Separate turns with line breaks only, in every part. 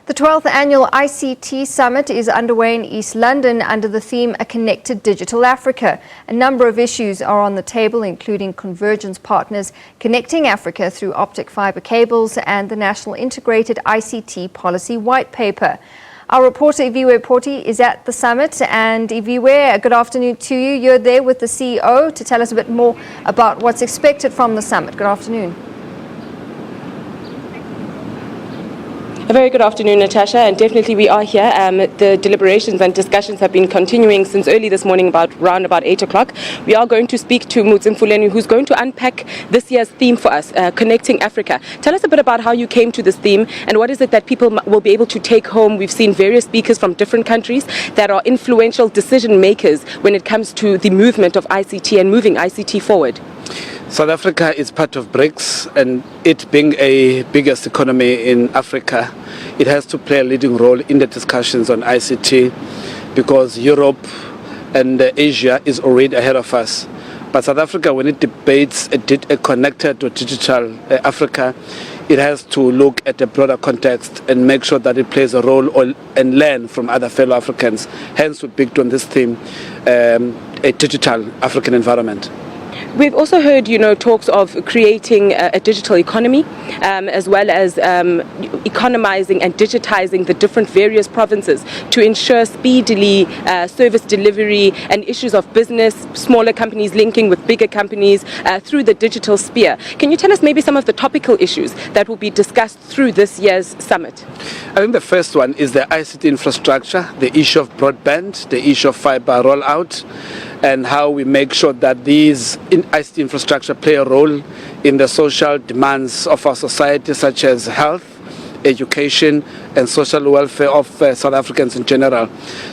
The 12th annual ICT Summit is underway in East London under the theme A Connected Digital Africa. A number of issues are on the table, including convergence partners connecting Africa through optic fibre cables and the National Integrated ICT Policy White Paper. Our reporter Iviwe Poti is at the summit, and Iviwe, good afternoon to you. You're there with the CEO to tell us a bit more about what's expected from the summit. Good afternoon.
A very good afternoon, Natasha, and definitely we are here. The deliberations and discussions have been continuing since early this morning, around about 8 o'clock. We are going to speak to Mutsimfuleni, who's going to unpack this year's theme for us, Connecting Africa. Tell us a bit about how you came to this theme and what is it that people will be able to take home. We've seen various speakers from different countries that are influential decision makers when it comes to the movement of ICT and moving ICT forward.
South Africa is part of BRICS, and it being a biggest economy in Africa, it has to play a leading role in the discussions on ICT because Europe and Asia is already ahead of us. But South Africa, when it debates a connected or digital Africa, it has to look at a broader context and make sure that it plays a role and learn from other fellow Africans. Hence, we picked on this theme, a digital African environment.
We've also heard, talks of creating a digital economy, as well as economizing and digitizing the different various provinces to ensure speedily service delivery and issues of business, smaller companies linking with bigger companies through the digital sphere. Can you tell us maybe some of the topical issues that will be discussed through this year's summit?
I think the first one is the ICT infrastructure, the issue of broadband, the issue of fibre rollout, and how we make sure that these ICT infrastructure play a role in the social demands of our society, such as health, education, and social welfare of South Africans in general.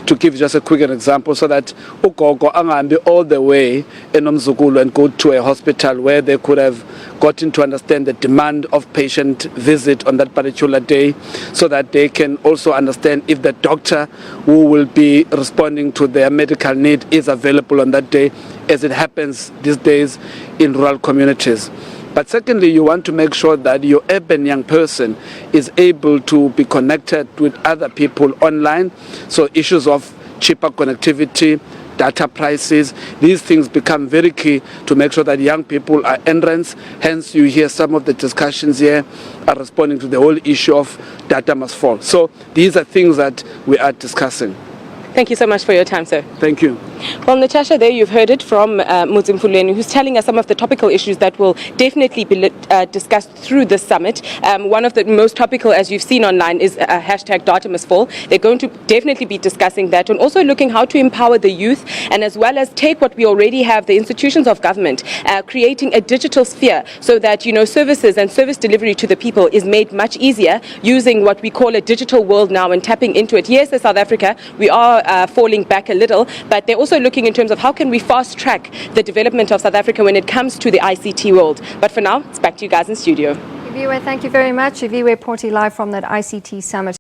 To give just a quick example, so that ugogo angambi all the way in Umzukulu and go to a hospital where they could have gotten to understand the demand of patient visit on that particular day, so that they can also understand if the doctor who will be responding to their medical need is available on that day, as it happens these days in rural communities. But secondly, you want to make sure that your urban young person is able to be connected with other people online. So issues of cheaper connectivity, data prices, these things become very key to make sure that young people are entrants. Hence, you hear some of the discussions here are responding to the whole issue of data must fall. So these are things that we are discussing.
Thank you so much for your time, sir.
Thank you.
Well, Natasha, there you've heard it from Mutsimfuleni, who's telling us some of the topical issues that will definitely be discussed through this summit. One of the most topical, as you've seen online, is hashtag data must fall. They're going to definitely be discussing that and also looking how to empower the youth, and as well as take what we already have, the institutions of government, creating a digital sphere so that, services and service delivery to the people is made much easier using what we call a digital world now and tapping into it. Yes, as South Africa, we are falling back a little, but they're also looking in terms of how can we fast track the development of South Africa when it comes to the ICT world. But for now, it's back to you guys in studio.
Iviwe, thank you very much. Iviwe Poti live from that ICT Summit.